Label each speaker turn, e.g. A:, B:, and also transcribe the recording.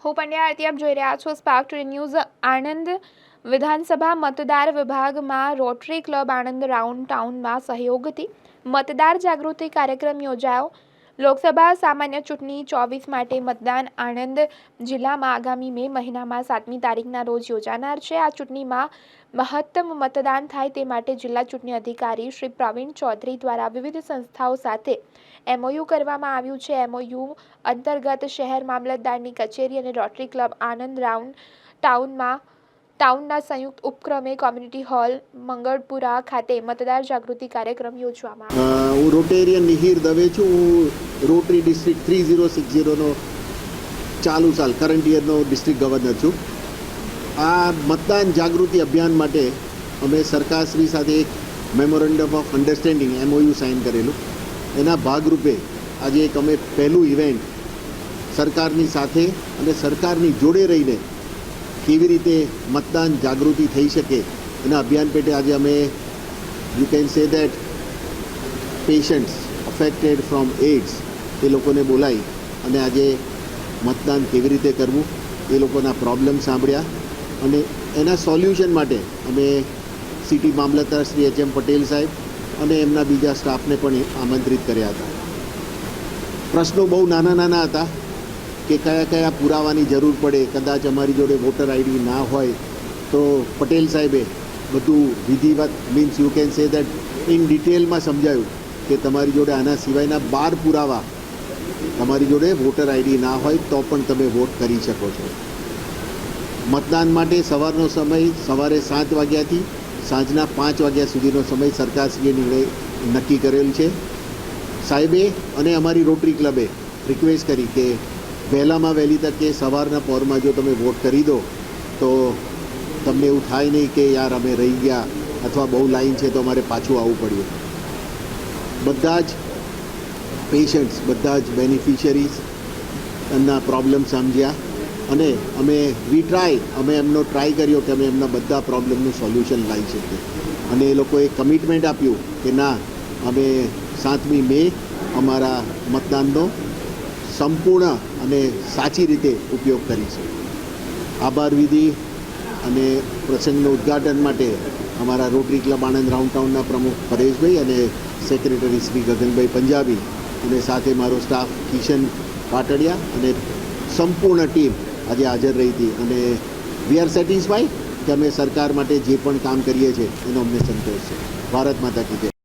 A: હું પંડ્યા આરતી આપ જોઈ રહ્યા છો સ્પાર્ક ટુડે ન્યૂઝ। આણંદ વિધાનસભા મતદાર વિભાગમાં રોટરી ક્લબ આણંદ રાઉન્ડ ટાઉનમાં સહયોગથી મતદાર જાગૃતિ કાર્યક્રમ યોજાયો। લોકસભા સામાન્ય ચૂંટણી 24 માટે મતદાન આણંદ જિલ્લામાં આગામી મે મહિનામાં 7મી તારીખના રોજ યોજાનાર છે। આ ચૂંટણીમાં મહત્તમ મતદાન થાય તે માટે જિલ્લા ચૂંટણી અધિકારી શ્રી પ્રવીણ ચૌધરી દ્વારા વિવિધ સંસ્થાઓ સાથે MOU કરવામાં આવ્યું છે। MOU અંતર્ગત શહેર મામલતદારની કચેરી અને રોટરી ક્લબ આણંદ રાઉન્ડ ટાઉનના સંયુક્ત ઉપક્રમે કોમ્યુનિટી હોલ મંગળપુરા ખાતે મતદાર જાગૃતિ કાર્યક્રમ યોજવામાં આવ્યો।
B: હું રોટેરિયન મિહિર દવે છું। હું રોટરી ડિસ્ટ્રિક્ટ 3060નો ચાલુ સાલ કરંટ યરનો ડિસ્ટ્રિક્ટ ગવર્નર છું। આ મતદાન જાગૃતિ અભિયાન માટે અમે સરકારશ્રી સાથે એક memorandum of understanding MOU sign કરેલું। એના ભાગરૂપે આજે એક અમે પહેલું ઇવેન્ટ સરકારની સાથે અને સરકારની જોડે રહીને કેવી રીતે મતદાન જાગૃતિ થઈ શકે એના અભિયાન પેટે આજે અમે you can say that patients affected from AIDS એ લોકોને બોલાવી અને આજે મતદાન કેવી રીતે કરવું એ લોકોના પ્રોબ્લેમ સાંભળ્યા અને એના સોલ્યુશન માટે અમે સિટી મામલતદાર શ્રી HM પટેલ સાહેબ અને એમના બીજા સ્ટાફને પણ આમંત્રિત કર્યા હતા। પ્રશ્નો બહુ નાના હતા કે કયા કયા પુરાવાની જરૂર પડે, કદાચ અમારી જોડે વોટર ID ના હોય તો પટેલ સાહેબે બધું વિધિવત means you can say that in ડિટેલમાં સમજાયું કે તમારી જોડે આના સિવાયના 12 પુરાવા તમારી જોડે વોટર ID ના હોય તો પણ તમે વોટ કરી શકો છો। મતદાન માટે સવારનો સમય સવારે 7 વાગ્યાથી સાંજના 5 વાગ્યા સુધીનો સમય સરકારશ્રીએ નિર્ણય નક્કી કરેલ છે। સાહેબે અને અમારી રોટરી ક્લબે રિક્વેસ્ટ કરી કે વહેલામાં વહેલી તકે સવારના પહોરમાં જો તમે વોટ કરી દો તો તમને એવું થાય નહીં કે યાર અમે રહી ગયા અથવા બહુ લાઈન છે તો અમારે પાછું આવવું પડ્યું। બધા જ પેશન્ટ્સ, બધા જ બેનિફિશરીઝ એમના પ્રોબ્લેમ સમજ્યા અને અમે એમનો ટ્રાય કર્યો કે અમે એમના બધા પ્રોબ્લેમનું સોલ્યુશન લાવી શકીએ અને એ લોકોએ કમિટમેન્ટ આપ્યું કે ના અમે 7મી મે અમારા મતદાનનો સંપૂર્ણ અને સાચી રીતે ઉપયોગ કરીશું। આભાર વિધિ અને પ્રસંગનું ઉદ્ઘાટન માટે અમારા રોટરી ક્લબ આણંદ રાઉન્ડ ટાઉનના પ્રમુખ પરેશભાઈ અને સેક્રેટરી શ્રી ગગનભાઈ પંજાબી અને સાથે મારો સ્ટાફ કિશન પાટડિયા અને સંપૂર્ણ ટીમ આજે હાજર રહી હતી અને વી આર સેટિસ્ફાઈડ કે અમે સરકાર માટે જે પણ કામ કરીએ છીએ એનો અમને સંતોષ છે। ભારત માતા કી જય।